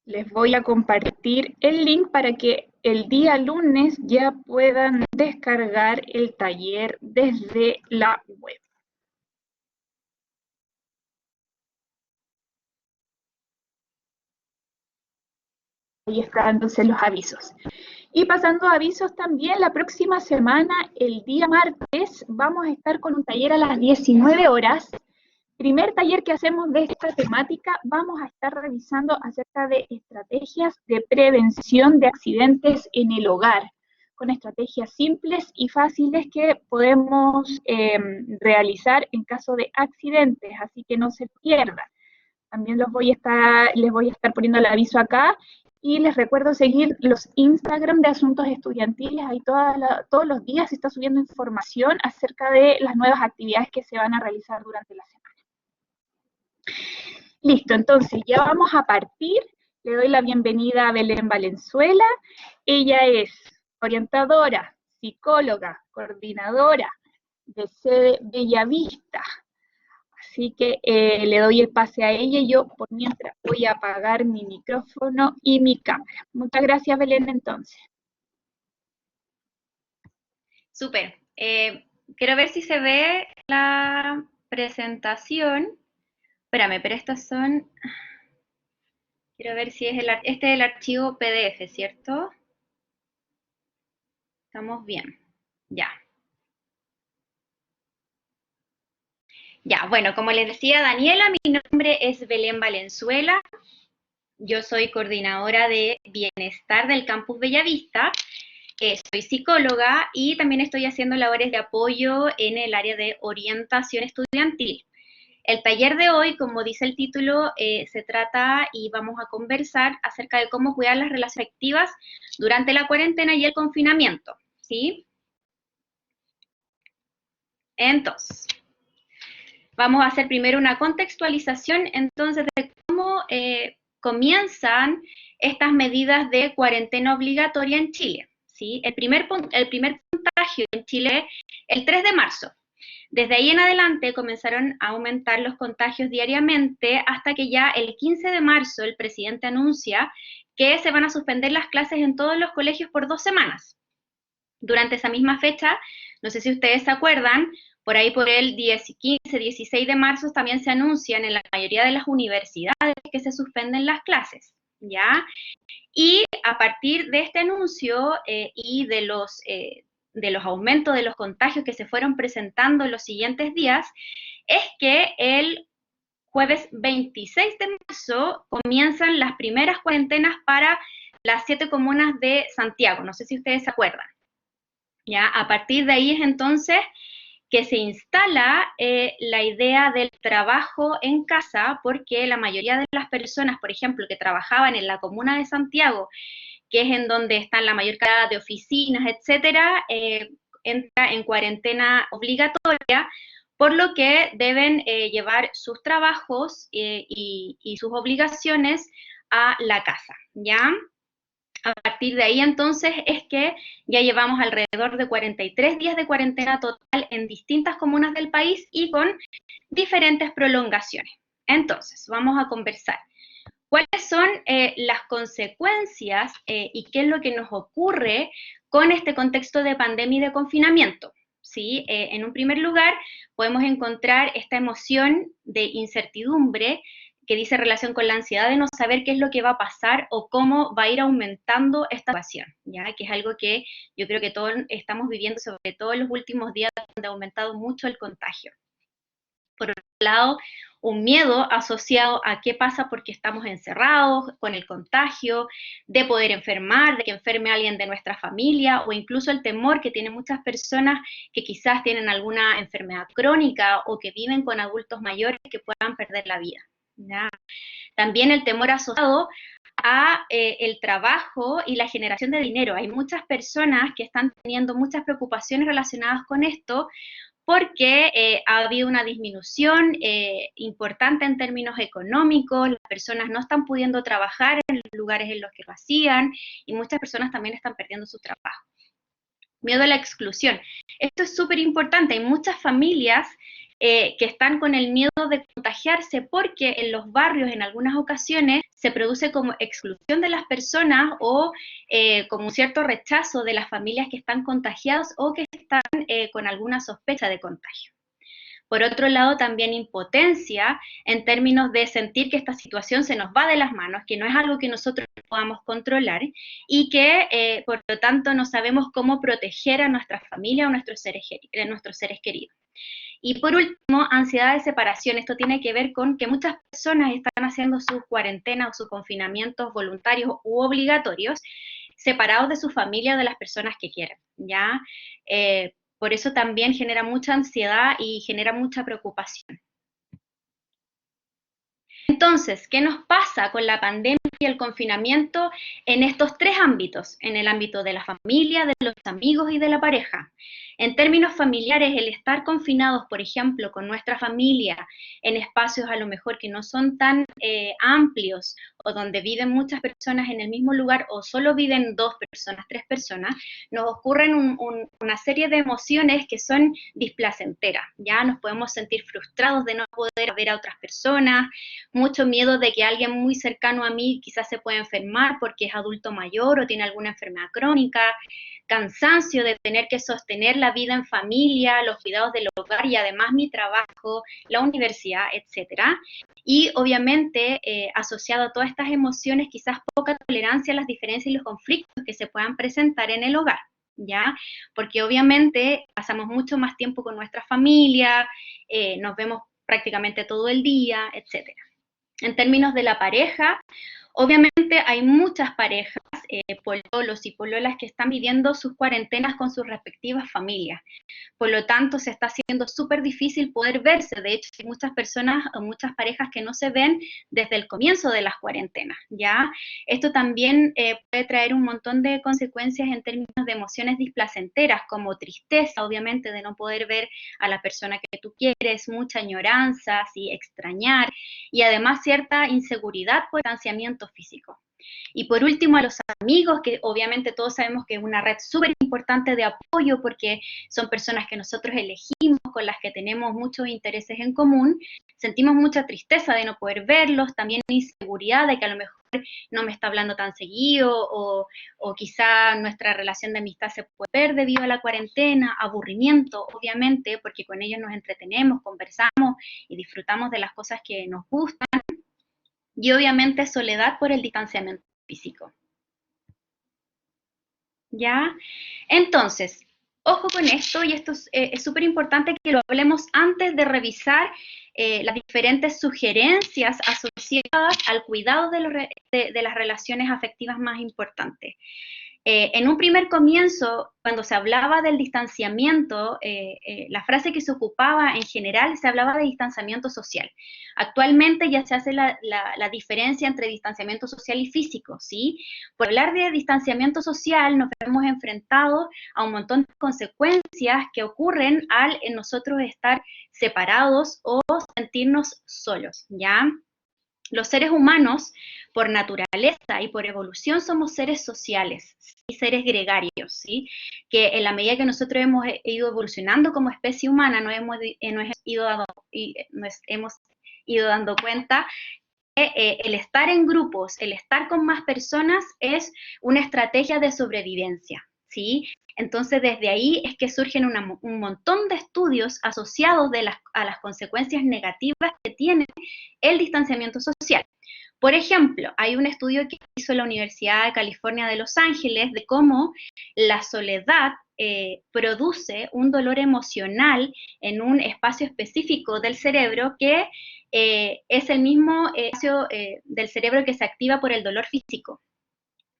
Les voy a compartir el link para que el día lunes ya puedan descargar el taller desde la web. Ahí están entonces los avisos. Y pasando a avisos también, la próxima semana, el día martes, vamos a estar con un taller a las 19 horas. Primer taller que hacemos de esta temática, vamos a estar revisando acerca de estrategias de prevención de accidentes en el hogar, con estrategias simples y fáciles que podemos realizar en caso de accidentes, así que no se pierdan. También les voy a estar poniendo el aviso acá y les recuerdo seguir los Instagram de Asuntos Estudiantiles. Ahí todos los días se está subiendo información acerca de las nuevas actividades que se van a realizar durante la semana. Listo, entonces ya vamos a partir. Le doy la bienvenida a Belén Valenzuela. Ella es orientadora, psicóloga, coordinadora de sede Bellavista. Así que le doy el pase a ella y yo por mientras voy a apagar mi micrófono y mi cámara. Muchas gracias, Belén, entonces. Súper. Quiero ver si se ve la presentación. Espérame, pero estas son... Quiero ver si es este es el archivo PDF, ¿cierto? Estamos bien. Ya. Ya, bueno, como les decía Daniela, mi nombre es Belén Valenzuela. Yo soy coordinadora de bienestar del Campus Bellavista. Soy psicóloga y también estoy haciendo labores de apoyo en el área de orientación estudiantil. El taller de hoy, como dice el título, se trata y vamos a conversar acerca de cómo cuidar las relaciones afectivas durante la cuarentena y el confinamiento, ¿sí? Entonces, vamos a hacer primero una contextualización entonces de cómo comienzan estas medidas de cuarentena obligatoria en Chile, ¿sí? El primer contagio en Chile el 3 de marzo. Desde ahí en adelante comenzaron a aumentar los contagios diariamente hasta que ya el 15 de marzo el presidente anuncia que se van a suspender las clases en todos los colegios por 2 semanas. Durante esa misma fecha, no sé si ustedes se acuerdan, por ahí por el 15, 16 de marzo también se anuncian en la mayoría de las universidades que se suspenden las clases, ¿ya? Y a partir de este anuncio y de los aumentos de los contagios que se fueron presentando en los siguientes días, es que el jueves 26 de marzo comienzan las primeras cuarentenas para las 7 comunas de Santiago, no sé si ustedes se acuerdan. ¿Ya? A partir de ahí es entonces que se instala la idea del trabajo en casa, porque la mayoría de las personas, por ejemplo, que trabajaban en la comuna de Santiago, que es en donde están la mayor cantidad de oficinas, etcétera, entra en cuarentena obligatoria, por lo que deben llevar sus trabajos y sus obligaciones a la casa, ¿ya? A partir de ahí, entonces, es que ya llevamos alrededor de 43 días de cuarentena total en distintas comunas del país y con diferentes prolongaciones. Entonces, vamos a conversar. ¿Cuáles son las consecuencias y qué es lo que nos ocurre con este contexto de pandemia y de confinamiento? ¿Sí? En un primer lugar, podemos encontrar esta emoción de incertidumbre que dice relación con la ansiedad de no saber qué es lo que va a pasar o cómo va a ir aumentando esta situación, ¿ya? Que es algo que yo creo que todos estamos viviendo, sobre todo en los últimos días, donde ha aumentado mucho el contagio. Por otro lado, un miedo asociado a qué pasa porque estamos encerrados, con el contagio, de poder enfermar, de que enferme alguien de nuestra familia, o incluso el temor que tienen muchas personas que quizás tienen alguna enfermedad crónica o que viven con adultos mayores que puedan perder la vida, ¿ya? También el temor asociado a el trabajo y la generación de dinero. Hay muchas personas que están teniendo muchas preocupaciones relacionadas con esto, porque ha habido una disminución importante en términos económicos, las personas no están pudiendo trabajar en los lugares en los que lo hacían y muchas personas también están perdiendo su trabajo. Miedo a la exclusión. Esto es súper importante, hay muchas familias que están con el miedo de contagiarse porque en los barrios en algunas ocasiones se produce como exclusión de las personas o como un cierto rechazo de las familias que están contagiadas o que están con alguna sospecha de contagio. Por otro lado, también impotencia en términos de sentir que esta situación se nos va de las manos, que no es algo que nosotros podamos controlar y que, por lo tanto, no sabemos cómo proteger a nuestra familia o nuestros seres queridos. Y por último, ansiedad de separación. Esto tiene que ver con que muchas personas están haciendo su cuarentena o sus confinamientos voluntarios u obligatorios separados de su familia o de las personas que quieren, ¿ya? Por eso también genera mucha ansiedad y genera mucha preocupación. Entonces, ¿qué nos pasa con la pandemia y el confinamiento en estos tres ámbitos? En el ámbito de la familia, de los amigos y de la pareja. En términos familiares, el estar confinados, por ejemplo, con nuestra familia, en espacios a lo mejor que no son tan amplios, o donde viven muchas personas en el mismo lugar, o solo viven 2 personas, 3 personas, nos ocurren una serie de emociones que son displacenteras. Ya nos podemos sentir frustrados de no poder ver a otras personas, mucho miedo de que alguien muy cercano a mí quizás se pueda enfermar porque es adulto mayor o tiene alguna enfermedad crónica, cansancio de tener que sostener la vida en familia, los cuidados del hogar y además mi trabajo, la universidad, etcétera. Y obviamente, asociado a todas estas emociones, quizás poca tolerancia a las diferencias y los conflictos que se puedan presentar en el hogar, ¿ya? Porque obviamente pasamos mucho más tiempo con nuestra familia, nos vemos prácticamente todo el día, etcétera. En términos de la pareja, obviamente hay muchas parejas, pololos y pololas que están viviendo sus cuarentenas con sus respectivas familias. Por lo tanto, se está haciendo súper difícil poder verse. De hecho, hay muchas personas o muchas parejas que no se ven desde el comienzo de las cuarentenas, ¿ya? Esto también puede traer un montón de consecuencias en términos de emociones displacenteras, como tristeza, obviamente, de no poder ver a la persona que tú quieres, mucha añoranza, ¿sí? Extrañar, y además cierta inseguridad por distanciamiento físico. Y por último, a los amigos, que obviamente todos sabemos que es una red súper importante de apoyo porque son personas que nosotros elegimos, con las que tenemos muchos intereses en común, sentimos mucha tristeza de no poder verlos, también inseguridad de que a lo mejor no me está hablando tan seguido o quizá nuestra relación de amistad se puede perder debido a la cuarentena, aburrimiento, obviamente, porque con ellos nos entretenemos, conversamos y disfrutamos de las cosas que nos gustan, y obviamente soledad por el distanciamiento físico. ¿Ya? Entonces, ojo con esto, y esto es súper importante que lo hablemos antes de revisar las diferentes sugerencias asociadas al cuidado de las relaciones afectivas más importantes. En un primer comienzo, cuando se hablaba del distanciamiento, la frase que se ocupaba en general se hablaba de distanciamiento social. Actualmente ya se hace la diferencia entre distanciamiento social y físico, ¿sí? Por hablar de distanciamiento social nos vemos enfrentados a un montón de consecuencias que ocurren al nosotros estar separados o sentirnos solos, ¿ya? Los seres humanos, por naturaleza y por evolución, somos seres sociales y seres gregarios, ¿sí? Que en la medida que nosotros hemos ido evolucionando como especie humana, nos hemos ido dando cuenta que el estar en grupos, el estar con más personas es una estrategia de sobrevivencia, ¿sí? Entonces, desde ahí es que surgen un montón de estudios asociados a las consecuencias negativas que tiene el distanciamiento social. Por ejemplo, hay un estudio que hizo la Universidad de California de Los Ángeles de cómo la soledad produce un dolor emocional en un espacio específico del cerebro que es el mismo espacio del cerebro que se activa por el dolor físico,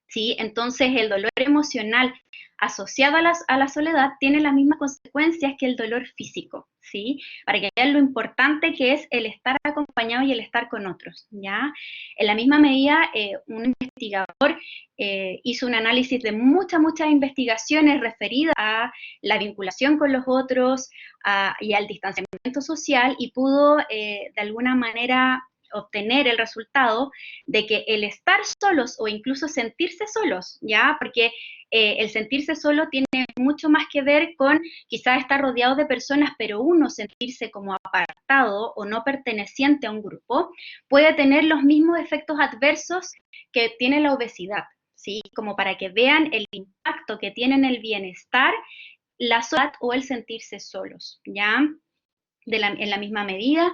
¿sí? Entonces, el dolor emocional asociado a la soledad tiene las mismas consecuencias que el dolor físico, ¿sí? Para que vean lo importante que es el estar acompañado y el estar con otros, ¿ya? En la misma medida, un investigador hizo un análisis de muchas investigaciones referidas a la vinculación con los otros y al distanciamiento social y pudo, de alguna manera, obtener el resultado de que el estar solos o incluso sentirse solos, ¿ya? Porque el sentirse solo tiene mucho más que ver con quizás estar rodeado de personas, pero uno sentirse como apartado o no perteneciente a un grupo, puede tener los mismos efectos adversos que tiene la obesidad, ¿sí? Como para que vean el impacto que tiene en el bienestar la soledad o el sentirse solos, ¿ya? En la misma medida,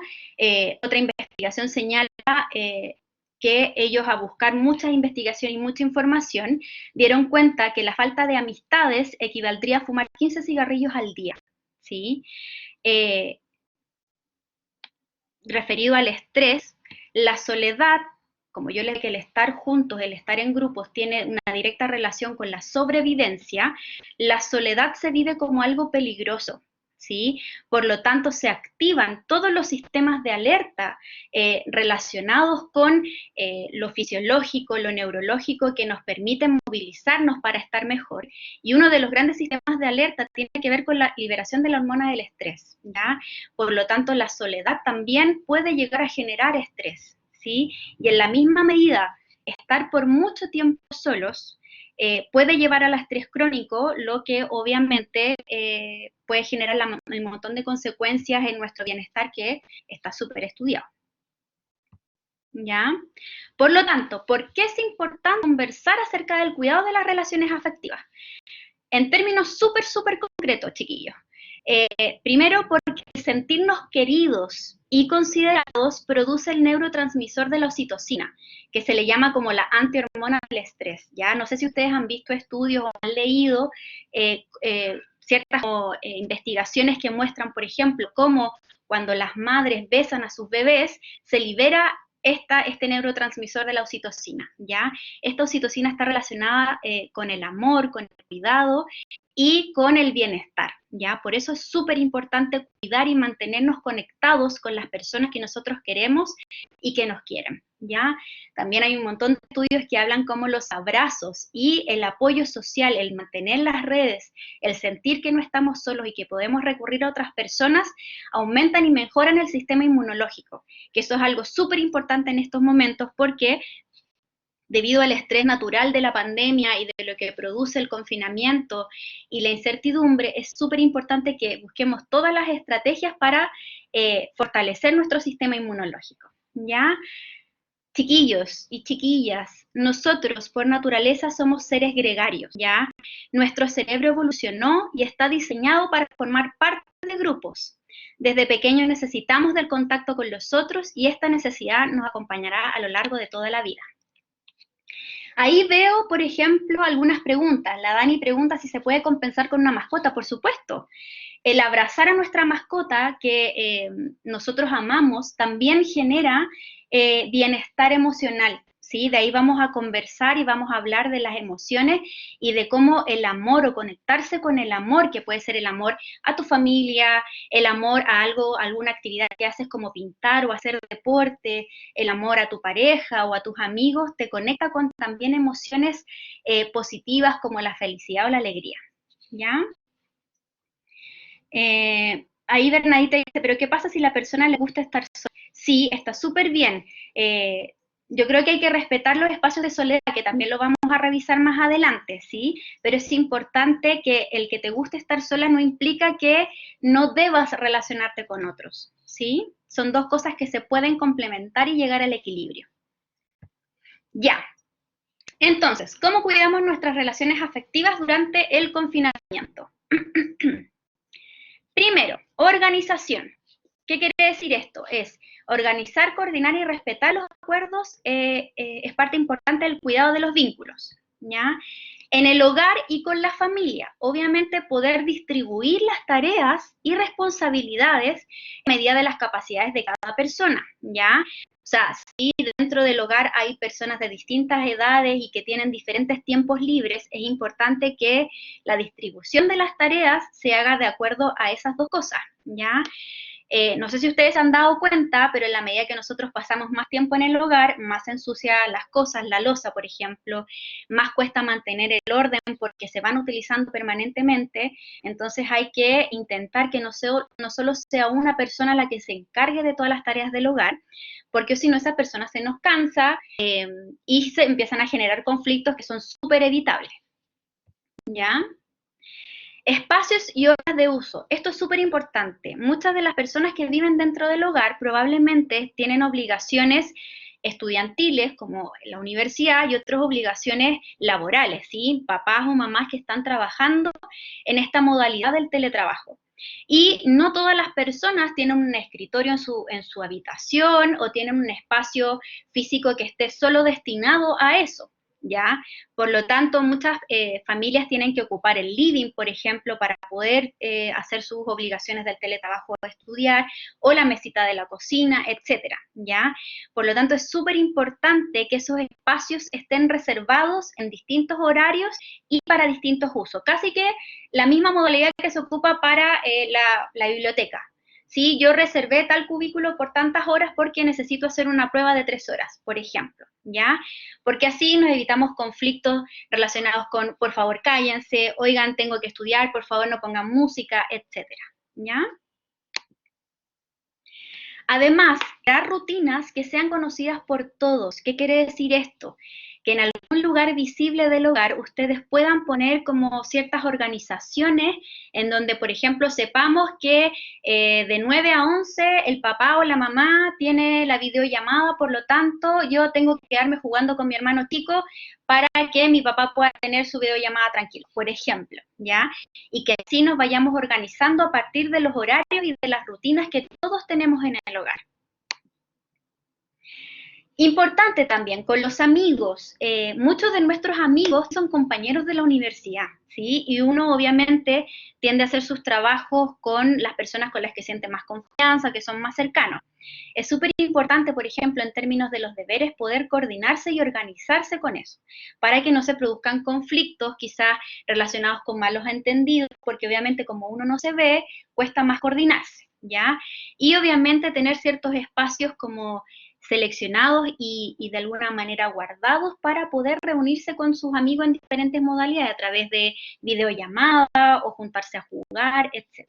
otra investigación señala que ellos, a buscar mucha investigación y mucha información, dieron cuenta que la falta de amistades equivaldría a fumar 15 cigarrillos al día, ¿sí? Referido al estrés, la soledad, como yo les dije, que el estar juntos, el estar en grupos, tiene una directa relación con la sobrevivencia, la soledad se vive como algo peligroso, ¿sí? Por lo tanto, se activan todos los sistemas de alerta relacionados con lo fisiológico, lo neurológico, que nos permiten movilizarnos para estar mejor. Y uno de los grandes sistemas de alerta tiene que ver con la liberación de la hormona del estrés, ¿ya? Por lo tanto, la soledad también puede llegar a generar estrés, ¿sí? Y en la misma medida, estar por mucho tiempo solos puede llevar al estrés crónico, lo que obviamente puede generar un montón de consecuencias en nuestro bienestar, que está súper estudiado, ¿ya? Por lo tanto, ¿por qué es importante conversar acerca del cuidado de las relaciones afectivas? En términos súper concretos, chiquillos. Primero, porque sentirnos queridos y considerados produce el neurotransmisor de la oxitocina, que se le llama como la antihormona del estrés, ¿ya? No sé si ustedes han visto estudios o han leído ciertas investigaciones que muestran, por ejemplo, cómo cuando las madres besan a sus bebés, se libera este neurotransmisor de la oxitocina, ¿ya? Esta oxitocina está relacionada con el amor, con el cuidado y con el bienestar, ¿ya? Por eso es súper importante cuidar y mantenernos conectados con las personas que nosotros queremos y que nos quieren, ¿ya? También hay un montón de estudios que hablan como los abrazos y el apoyo social, el mantener las redes, el sentir que no estamos solos y que podemos recurrir a otras personas, aumentan y mejoran el sistema inmunológico, que eso es algo súper importante en estos momentos, porque debido al estrés natural de la pandemia y de lo que produce el confinamiento y la incertidumbre, es súper importante que busquemos todas las estrategias para fortalecer nuestro sistema inmunológico, ¿ya? Chiquillos y chiquillas, nosotros por naturaleza somos seres gregarios, ¿ya? Nuestro cerebro evolucionó y está diseñado para formar parte de grupos. Desde pequeños necesitamos del contacto con los otros y esta necesidad nos acompañará a lo largo de toda la vida. Ahí veo, por ejemplo, algunas preguntas. La Dani pregunta si se puede compensar con una mascota. Por supuesto. El abrazar a nuestra mascota, que nosotros amamos, también genera bienestar emocional, ¿sí? De ahí vamos a conversar y vamos a hablar de las emociones y de cómo el amor o conectarse con el amor, que puede ser el amor a tu familia, el amor a algo, alguna actividad que haces como pintar o hacer deporte, el amor a tu pareja o a tus amigos, te conecta con también emociones positivas como la felicidad o la alegría, ¿ya? Ahí Bernadita dice, pero ¿qué pasa si la persona le gusta estar sola? Sí, está súper bien. Yo creo que hay que respetar los espacios de soledad, que también lo vamos a revisar más adelante, ¿sí? Pero es importante que el que te guste estar sola no implica que no debas relacionarte con otros, ¿sí? Son dos cosas que se pueden complementar y llegar al equilibrio. Ya. Entonces, ¿cómo cuidamos nuestras relaciones afectivas durante el confinamiento? Primero, organización. ¿Qué quiere decir esto? Es organizar, coordinar y respetar los acuerdos es parte importante del cuidado de los vínculos, ¿ya? En el hogar y con la familia, obviamente poder distribuir las tareas y responsabilidades a medida de las capacidades de cada persona, ¿ya? O sea, si dentro del hogar hay personas de distintas edades y que tienen diferentes tiempos libres, es importante que la distribución de las tareas se haga de acuerdo a esas dos cosas, ¿ya? No sé si ustedes se han dado cuenta, pero en la medida que nosotros pasamos más tiempo en el hogar, más se ensucia las cosas, la loza, por ejemplo, más cuesta mantener el orden porque se van utilizando permanentemente. Entonces hay que intentar que no solo sea una persona la que se encargue de todas las tareas del hogar, porque si no esa persona se nos cansa y se empiezan a generar conflictos que son súper evitables. ¿Ya? Espacios y horas de uso. Esto es súper importante. Muchas de las personas que viven dentro del hogar probablemente tienen obligaciones estudiantiles, como la universidad, y otras obligaciones laborales, ¿sí? Papás o mamás que están trabajando en esta modalidad del teletrabajo. Y no todas las personas tienen un escritorio en su habitación o tienen un espacio físico que esté solo destinado a eso. ¿Ya? Por lo tanto, muchas familias tienen que ocupar el living, por ejemplo, para poder hacer sus obligaciones del teletrabajo o estudiar, o la mesita de la cocina, etcétera, ¿ya? Por lo tanto, es súper importante que esos espacios estén reservados en distintos horarios y para distintos usos. Casi que la misma modalidad que se ocupa para la biblioteca. ¿Sí? Yo reservé tal cubículo por tantas horas porque necesito hacer una prueba de 3 horas, por ejemplo, ¿ya? Porque así nos evitamos conflictos relacionados con, por favor, cállense, oigan, tengo que estudiar, por favor, no pongan música, etcétera, ¿ya? Además, crear rutinas que sean conocidas por todos. ¿Qué quiere decir esto? Que en algún lugar visible del hogar ustedes puedan poner como ciertas organizaciones en donde, por ejemplo, sepamos que de 9 a 11 el papá o la mamá tiene la videollamada, por lo tanto, yo tengo que quedarme jugando con mi hermano chico para que mi papá pueda tener su videollamada tranquilo, por ejemplo, ¿ya? Y que así nos vayamos organizando a partir de los horarios y de las rutinas que todos tenemos en el hogar. Importante también, con los amigos. Muchos de nuestros amigos son compañeros de la universidad, ¿sí? Y uno obviamente tiende a hacer sus trabajos con las personas con las que siente más confianza, que son más cercanos. Es súper importante, por ejemplo, en términos de los deberes, poder coordinarse y organizarse con eso, para que no se produzcan conflictos quizás relacionados con malos entendidos, porque obviamente como uno no se ve, cuesta más coordinarse, ¿ya? Y obviamente tener ciertos espacios como seleccionados y de alguna manera guardados para poder reunirse con sus amigos en diferentes modalidades, a través de videollamada o juntarse a jugar, etc.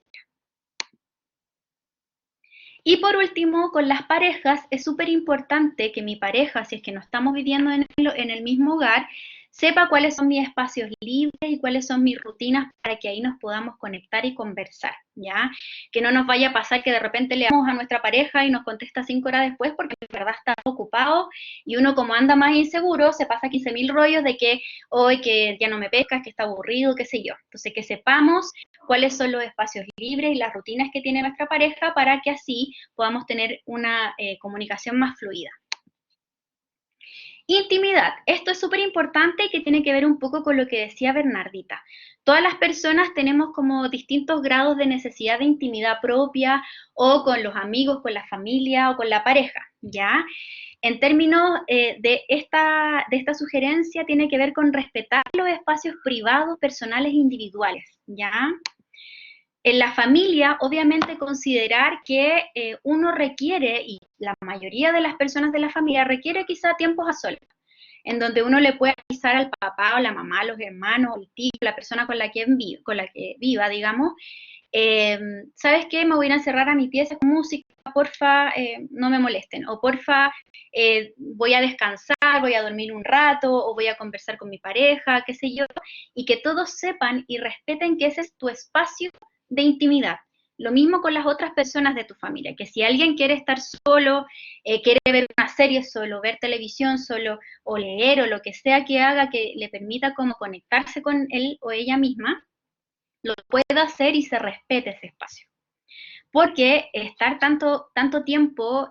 Y por último, con las parejas, es súper importante que mi pareja, si es que no estamos viviendo en el mismo hogar, sepa cuáles son mis espacios libres y cuáles son mis rutinas para que ahí nos podamos conectar y conversar, ¿ya? Que no nos vaya a pasar que de repente le damos a nuestra pareja y nos contesta 5 horas después porque en verdad está ocupado y uno como anda más inseguro se pasa 15.000 rollos de que hoy que ya no me pescas, que está aburrido, qué sé yo. Entonces que sepamos cuáles son los espacios libres y las rutinas que tiene nuestra pareja para que así podamos tener una comunicación más fluida. Intimidad. Esto es súper importante y que tiene que ver un poco con lo que decía Bernardita. Todas las personas tenemos como distintos grados de necesidad de intimidad propia o con los amigos, con la familia o con la pareja, ¿ya? En términos de esta sugerencia tiene que ver con respetar los espacios privados, personales e individuales, ¿ya? En la familia, obviamente, considerar que uno requiere, y la mayoría de las personas de la familia requiere quizá tiempos a solas, en donde uno le puede avisar al papá o la mamá, los hermanos, el tío, la persona con la que viva, digamos, ¿sabes qué? Me voy a ir a encerrar a mi pieza con música, porfa, no me molesten, o porfa, voy a descansar, voy a dormir un rato, o voy a conversar con mi pareja, qué sé yo, y que todos sepan y respeten que ese es tu espacio de intimidad. Lo mismo con las otras personas de tu familia, que si alguien quiere estar solo, quiere ver una serie solo, ver televisión solo, o leer, o lo que sea que haga que le permita como conectarse con él o ella misma, lo pueda hacer y se respete ese espacio. Porque estar tanto tiempo,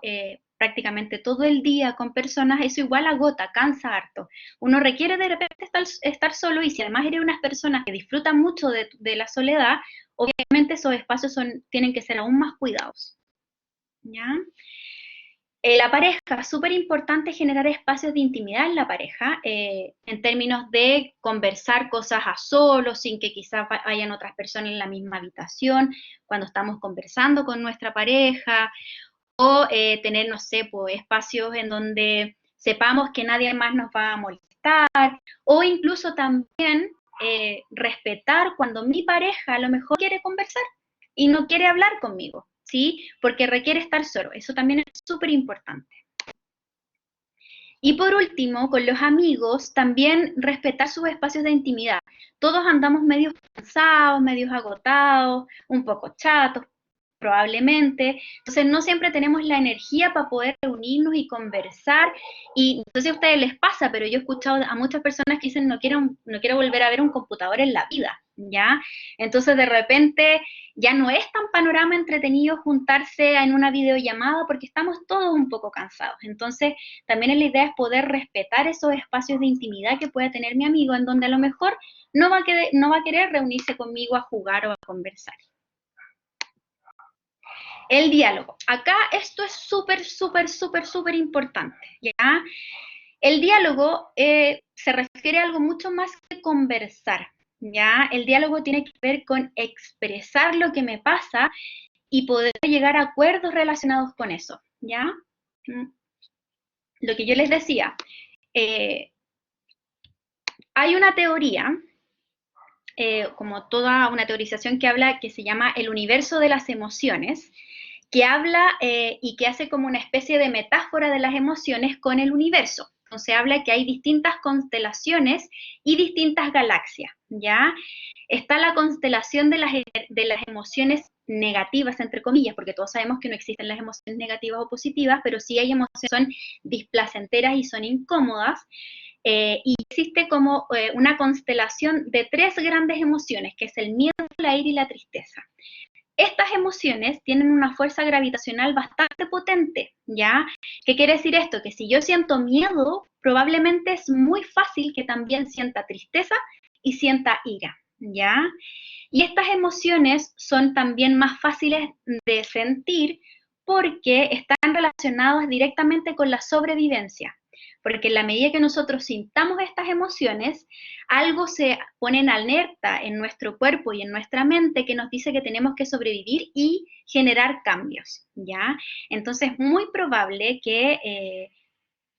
prácticamente todo el día con personas, eso igual agota, cansa harto. Uno requiere de repente estar solo y si además eres unas personas que disfrutan mucho de la soledad, obviamente esos espacios tienen que ser aún más cuidados. ¿Ya? La pareja, súper importante generar espacios de intimidad en la pareja, en términos de conversar cosas a solos, sin que quizás hayan otras personas en la misma habitación, cuando estamos conversando con nuestra pareja, o tener, no sé, pues, espacios en donde sepamos que nadie más nos va a molestar, o incluso también respetar cuando mi pareja a lo mejor quiere conversar y no quiere hablar conmigo, ¿sí? Porque requiere estar solo, eso también es súper importante. Y por último, con los amigos, también respetar sus espacios de intimidad. Todos andamos medios cansados, medios agotados, un poco chatos, probablemente. Entonces, no siempre tenemos la energía para poder reunirnos y conversar. Y no sé si a ustedes les pasa, pero yo he escuchado a muchas personas que dicen no quiero volver a ver un computador en la vida, ¿ya? Entonces, de repente, ya no es tan panorama entretenido juntarse en una videollamada porque estamos todos un poco cansados. Entonces, también la idea es poder respetar esos espacios de intimidad que pueda tener mi amigo, en donde a lo mejor no va a querer reunirse conmigo a jugar o a conversar. El diálogo. Acá esto es súper importante, ¿ya? El diálogo se refiere a algo mucho más que conversar, ¿ya? El diálogo tiene que ver con expresar lo que me pasa y poder llegar a acuerdos relacionados con eso, ¿ya? Lo que yo les decía, hay una teoría, como toda una teorización que habla, que se llama el universo de las emociones, que habla y que hace como una especie de metáfora de las emociones con el universo. Entonces habla que hay distintas constelaciones y distintas galaxias, ¿ya? Está la constelación de las emociones negativas, entre comillas, porque todos sabemos que no existen las emociones negativas o positivas, pero sí hay emociones que son displacenteras y son incómodas, y existe como una constelación de 3 grandes emociones, que es el miedo, la ira y la tristeza. Estas emociones tienen una fuerza gravitacional bastante potente, ¿ya? ¿Qué quiere decir esto? Que si yo siento miedo, probablemente es muy fácil que también sienta tristeza y sienta ira, ¿ya? Y estas emociones son también más fáciles de sentir porque están relacionadas directamente con la sobrevivencia. Porque en la medida que nosotros sintamos estas emociones, algo se pone en alerta en nuestro cuerpo y en nuestra mente que nos dice que tenemos que sobrevivir y generar cambios, ¿ya? Entonces es muy probable que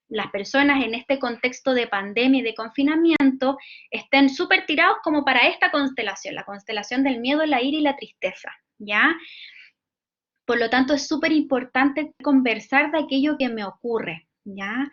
las personas en este contexto de pandemia y de confinamiento estén súper tirados como para esta constelación, la constelación del miedo, la ira y la tristeza, ¿ya? Por lo tanto, es súper importante conversar de aquello que me ocurre, ¿ya?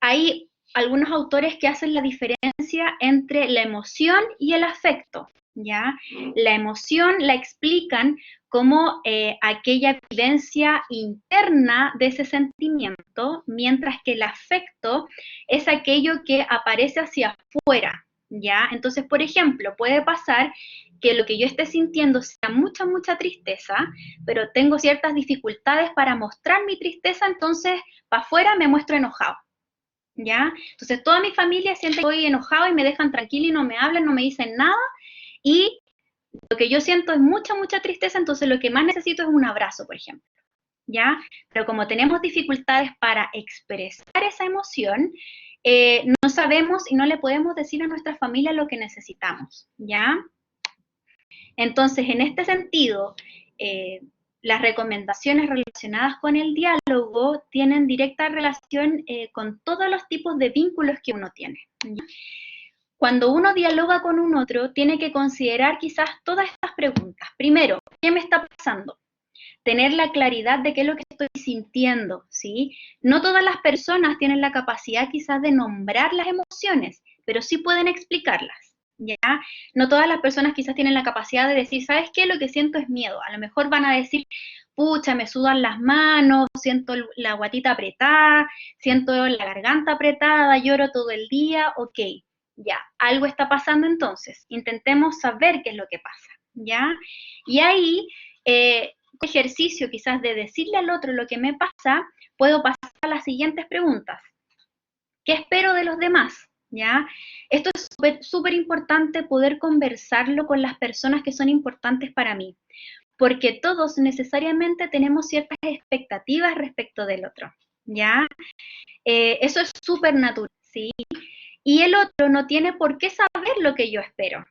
Hay algunos autores que hacen la diferencia entre la emoción y el afecto, ¿ya? La emoción la explican como aquella vivencia interna de ese sentimiento, mientras que el afecto es aquello que aparece hacia afuera, ¿ya? Entonces, por ejemplo, puede pasar que lo que yo esté sintiendo sea mucha tristeza, pero tengo ciertas dificultades para mostrar mi tristeza, entonces para afuera me muestro enojado, ¿ya? Entonces toda mi familia siente que estoy enojado y me dejan tranquila y no me hablan, no me dicen nada, y lo que yo siento es mucha tristeza, entonces lo que más necesito es un abrazo, por ejemplo, ¿ya? Pero como tenemos dificultades para expresar esa emoción, no sabemos y no le podemos decir a nuestra familia lo que necesitamos, ¿ya? Entonces, en este sentido, las recomendaciones relacionadas con el diálogo tienen directa relación con todos los tipos de vínculos que uno tiene, ¿ya? Cuando uno dialoga con un otro, tiene que considerar quizás todas estas preguntas. Primero, ¿qué me está pasando? Tener la claridad de qué es lo que estoy sintiendo, ¿sí? No todas las personas tienen la capacidad quizás de nombrar las emociones, pero sí pueden explicarlas, ¿ya? No todas las personas quizás tienen la capacidad de decir, ¿sabes qué? Lo que siento es miedo. A lo mejor van a decir, pucha, me sudan las manos, siento la guatita apretada, siento la garganta apretada, lloro todo el día, ok, ya, algo está pasando entonces. Intentemos saber qué es lo que pasa, ¿ya? Y ahí, ejercicio quizás de decirle al otro lo que me pasa, puedo pasar a las siguientes preguntas. ¿Qué espero de los demás? ¿Ya? Esto es súper importante poder conversarlo con las personas que son importantes para mí, porque todos necesariamente tenemos ciertas expectativas respecto del otro, ¿ya? Eso es súper natural, ¿sí? Y el otro no tiene por qué saber lo que yo espero.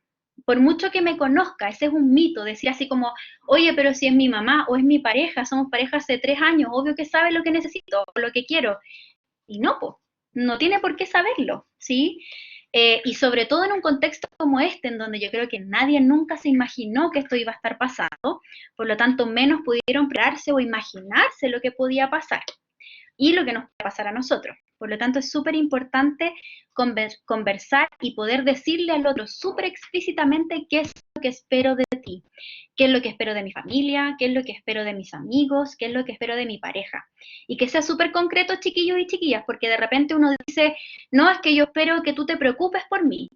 Por mucho que me conozca, ese es un mito, decir así como, oye, pero si es mi mamá o es mi pareja, somos pareja hace 3 años, obvio que sabe lo que necesito o lo que quiero. Y no, pues, no tiene por qué saberlo, ¿sí? Y sobre todo en un contexto como este, en donde yo creo que nadie nunca se imaginó que esto iba a estar pasando, por lo tanto, menos pudieron prepararse o imaginarse lo que podía pasar y lo que nos puede pasar a nosotros. Por lo tanto, es súper importante conversar y poder decirle al otro súper explícitamente qué es lo que espero de ti, qué es lo que espero de mi familia, qué es lo que espero de mis amigos, qué es lo que espero de mi pareja. Y que sea súper concreto, chiquillos y chiquillas, porque de repente uno dice, no, es que yo espero que tú te preocupes por mí.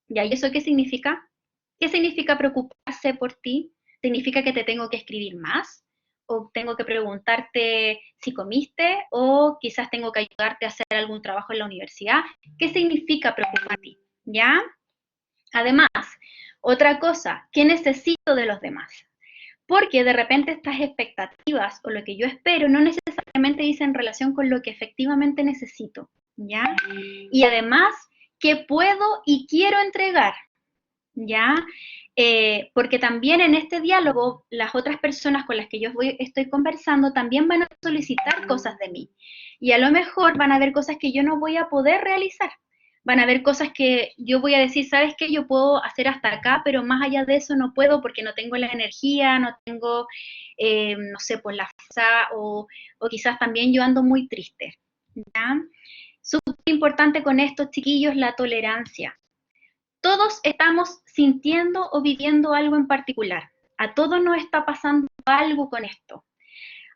¿Ya? ¿Y eso qué significa? ¿Qué significa preocuparse por ti? ¿Significa que te tengo que escribir más? ¿O tengo que preguntarte si comiste? ¿O quizás tengo que ayudarte a hacer algún trabajo en la universidad? ¿Qué significa preocuparte? ¿Ya? Además, otra cosa, ¿qué necesito de los demás? Porque de repente estas expectativas o lo que yo espero no necesariamente dicen relación con lo que efectivamente necesito, ¿ya? Y además, ¿qué puedo y quiero entregar? ¿Ya? Porque también en este diálogo las otras personas con las que yo estoy conversando también van a solicitar cosas de mí. Y a lo mejor van a haber cosas que yo no voy a poder realizar. Van a haber cosas que yo voy a decir, ¿sabes qué? Yo puedo hacer hasta acá, pero más allá de eso no puedo porque no tengo la energía, no tengo, no sé, pues la fuerza o quizás también yo ando muy triste. ¿Ya? Súper importante con estos chiquillos la tolerancia. Todos estamos sintiendo o viviendo algo en particular. A todos nos está pasando algo con esto.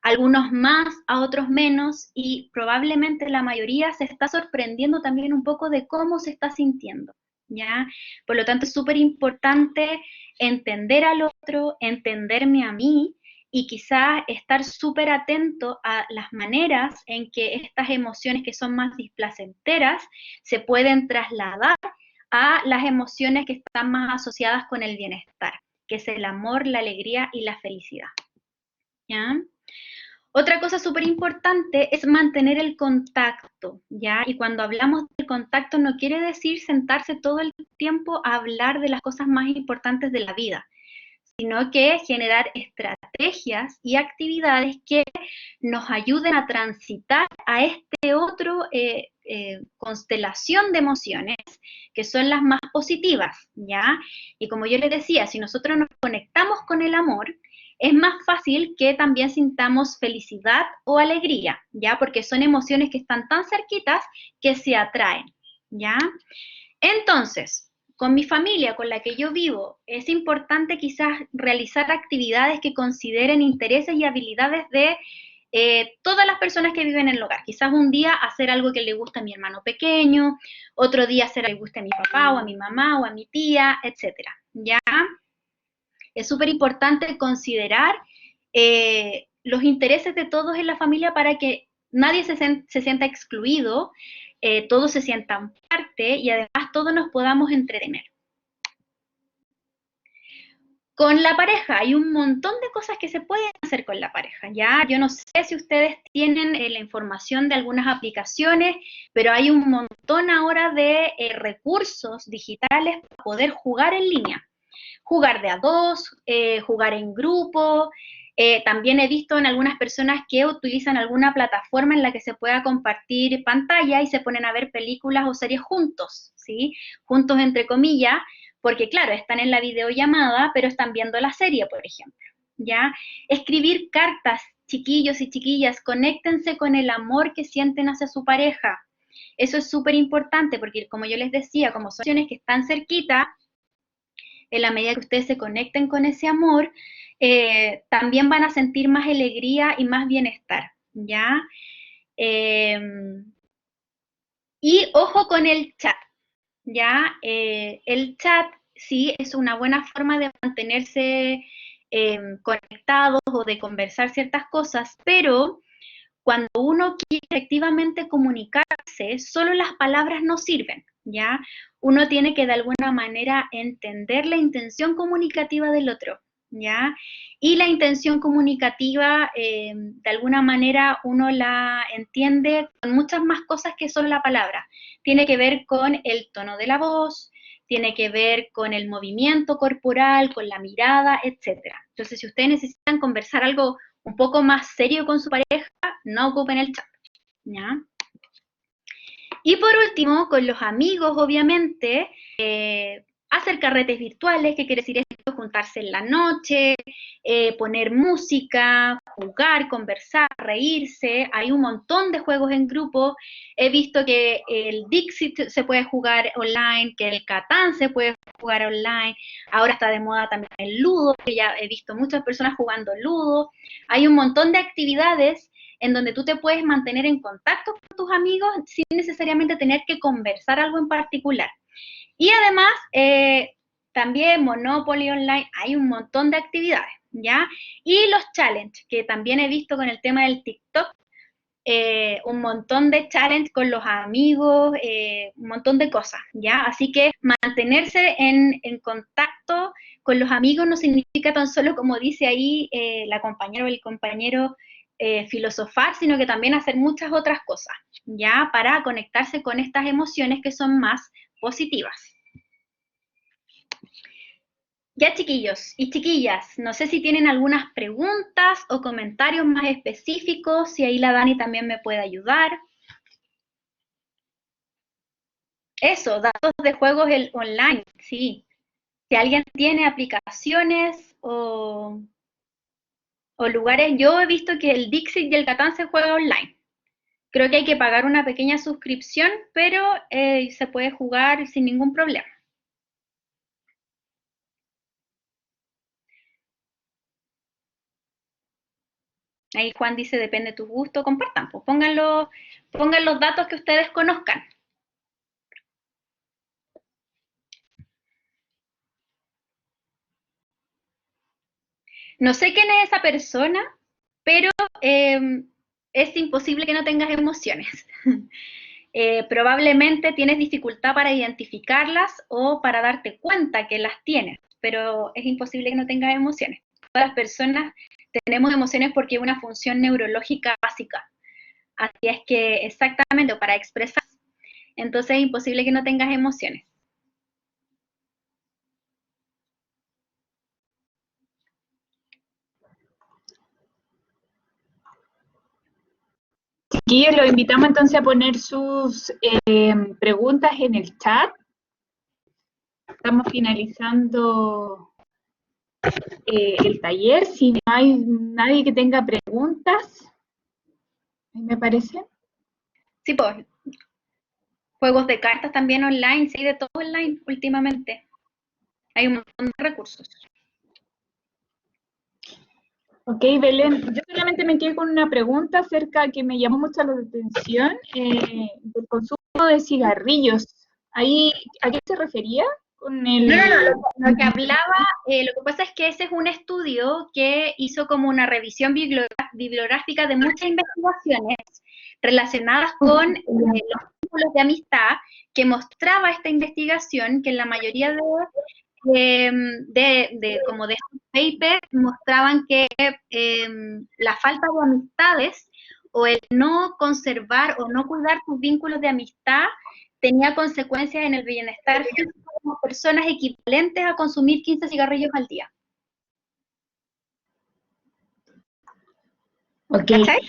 Algunos más, a otros menos, y probablemente la mayoría se está sorprendiendo también un poco de cómo se está sintiendo, ¿ya? Por lo tanto, es súper importante entender al otro, entenderme a mí, y quizás estar súper atento a las maneras en que estas emociones que son más displacenteras se pueden trasladar a las emociones que están más asociadas con el bienestar, que es el amor, la alegría y la felicidad, ¿ya? Otra cosa súper importante es mantener el contacto, ¿ya? Y cuando hablamos del contacto no quiere decir sentarse todo el tiempo a hablar de las cosas más importantes de la vida, sino que generar estrategias y actividades que nos ayuden a transitar a este otro constelación de emociones que son las más positivas, ¿ya? Y como yo les decía, si nosotros nos conectamos con el amor, es más fácil que también sintamos felicidad o alegría, ¿ya? Porque son emociones que están tan cerquitas que se atraen, ¿ya? Entonces, con mi familia, con la que yo vivo, es importante quizás realizar actividades que consideren intereses y habilidades de todas las personas que viven en el hogar. Quizás un día hacer algo que le guste a mi hermano pequeño, otro día hacer algo que le guste a mi papá o a mi mamá o a mi tía, etcétera. ¿Ya? Es súper importante considerar los intereses de todos en la familia para que nadie se sienta excluido, todos se sientan parte y además todos nos podamos entretener. Con la pareja hay un montón de cosas que se pueden hacer con la pareja, ¿ya? Yo no sé si ustedes tienen la información de algunas aplicaciones, pero hay un montón ahora de recursos digitales para poder jugar en línea. Jugar de a dos, jugar en grupo. También he visto en algunas personas que utilizan alguna plataforma en la que se pueda compartir pantalla y se ponen a ver películas o series juntos, ¿sí? Juntos entre comillas, porque claro, están en la videollamada, pero están viendo la serie, por ejemplo, ¿ya? Escribir cartas, chiquillos y chiquillas, conéctense con el amor que sienten hacia su pareja. Eso es súper importante porque, como yo les decía, como son situaciones que están cerquita, en la medida que ustedes se conecten con ese amor, también van a sentir más alegría y más bienestar, ¿ya? Y ojo con el chat, ¿ya? El chat sí es una buena forma de mantenerse conectados o de conversar ciertas cosas, pero cuando uno quiere efectivamente comunicarse, solo las palabras no sirven, ¿ya? Uno tiene que de alguna manera entender la intención comunicativa del otro, ¿ya? Y la intención comunicativa, de alguna manera, uno la entiende con muchas más cosas que solo la palabra. Tiene que ver con el tono de la voz, tiene que ver con el movimiento corporal, con la mirada, etc. Entonces, si ustedes necesitan conversar algo un poco más serio con su pareja, no ocupen el chat, ¿ya? Y por último, con los amigos, obviamente, hacer carretes virtuales, que quiere decir esto, juntarse en la noche, poner música, jugar, conversar, reírse. Hay un montón de juegos en grupo. He visto que el Dixit se puede jugar online, que el Catán se puede jugar online. Ahora está de moda también el Ludo, que ya he visto muchas personas jugando Ludo. Hay un montón de actividades en donde tú te puedes mantener en contacto con tus amigos sin necesariamente tener que conversar algo en particular. Y además, también Monopoly Online, hay un montón de actividades, ¿ya? Y los challenges, que también he visto con el tema del TikTok, un montón de challenge con los amigos, un montón de cosas, ¿ya? Así que mantenerse en contacto con los amigos no significa tan solo, como dice ahí la compañera o el compañero, filosofar, sino que también hacer muchas otras cosas, ¿ya? Para conectarse con estas emociones que son más positivas. Ya, chiquillos y chiquillas, no sé si tienen algunas preguntas o comentarios más específicos, si ahí la Dani también me puede ayudar. Eso, datos de juegos online, sí. Si alguien tiene aplicaciones o lugares, yo he visto que el Dixit y el Catán se juega online. Creo que hay que pagar una pequeña suscripción, pero se puede jugar sin ningún problema. Ahí Juan dice, depende de tu gusto, compartan, pues pongan los datos que ustedes conozcan. No sé quién es esa persona, pero es imposible que no tengas emociones. Probablemente tienes dificultad para identificarlas o para darte cuenta que las tienes, pero es imposible que no tengas emociones. Todas las personas tenemos emociones porque es una función neurológica básica. Así es que exactamente, para expresar, entonces es imposible que no tengas emociones. Chiquillos, los invitamos entonces a poner sus preguntas en el chat. Estamos finalizando el taller. Si no hay nadie que tenga preguntas, me parece. Sí, pues, juegos de cartas también online, sí, de todo online últimamente. Hay un montón de recursos. Ok, Belén, yo solamente me quedé con una pregunta acerca que me llamó mucho la atención, del consumo de cigarrillos. Ahí, ¿a qué se refería? Con el... No, lo que hablaba, lo que pasa es que ese es un estudio que hizo como una revisión bibliográfica de muchas investigaciones relacionadas con los vínculos de amistad, que mostraba esta investigación que en la mayoría como de estos papers mostraban que la falta de amistades o el no conservar o no cuidar tus vínculos de amistad tenía consecuencias en el bienestar físico de las personas equivalentes a consumir 15 cigarrillos al día. Ok, ¿Cachai?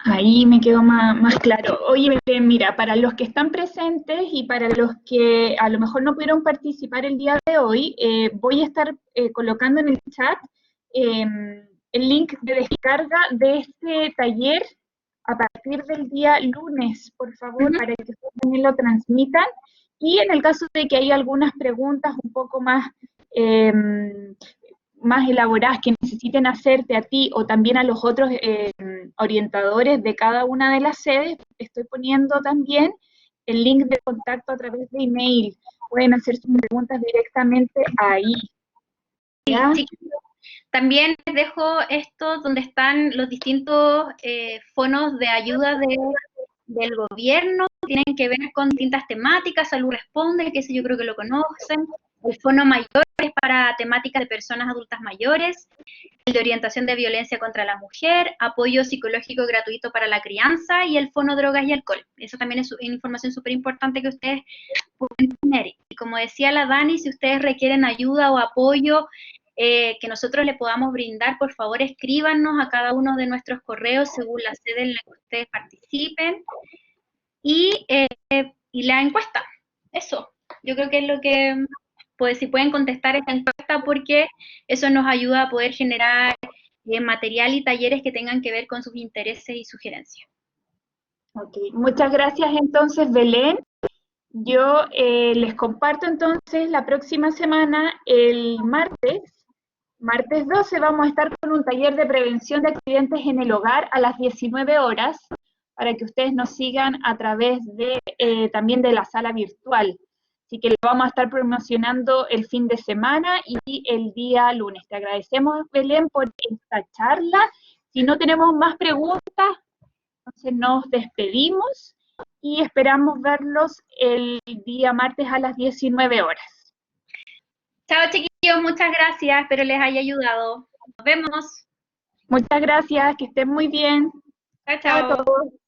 ahí me quedó más claro. Oye, Belén, mira, para los que están presentes y para los que a lo mejor no pudieron participar el día de hoy, voy a estar colocando en el chat el link de descarga de este taller a partir del día lunes, por favor, para que ustedes también lo transmitan. Y en el caso de que haya algunas preguntas un poco más elaboradas que necesiten hacerte a ti o también a los otros orientadores de cada una de las sedes, estoy poniendo también el link de contacto a través de email. Pueden hacer sus preguntas directamente ahí. ¿Ya? Sí, también les dejo esto donde están los distintos fondos de ayuda del gobierno, tienen que ver con distintas temáticas, Salud Responde, que ese yo creo que lo conocen, el Fondo Mayor, para temáticas de personas adultas mayores, el de orientación de violencia contra la mujer, apoyo psicológico gratuito para la crianza y el fono drogas y alcohol. Eso también es información súper importante que ustedes pueden tener. Y como decía la Dani, si ustedes requieren ayuda o apoyo que nosotros le podamos brindar, por favor escríbanos a cada uno de nuestros correos según la sede en la que ustedes participen. Y la encuesta, eso, yo creo que es lo que, pues si pueden contestar esta encuesta, porque eso nos ayuda a poder generar material y talleres que tengan que ver con sus intereses y sugerencias. Ok, muchas gracias entonces, Belén. Yo les comparto entonces la próxima semana, el martes 12, vamos a estar con un taller de prevención de accidentes en el hogar a las 19 horas, para que ustedes nos sigan a través de también de la sala virtual. Así que lo vamos a estar promocionando el fin de semana y el día lunes. Te agradecemos, Belén, por esta charla. Si no tenemos más preguntas, entonces nos despedimos y esperamos verlos el día martes a las 19 horas. Chao, chiquillos, muchas gracias, espero les haya ayudado. Nos vemos. Muchas gracias, que estén muy bien. Chao, Chao a chao. todos.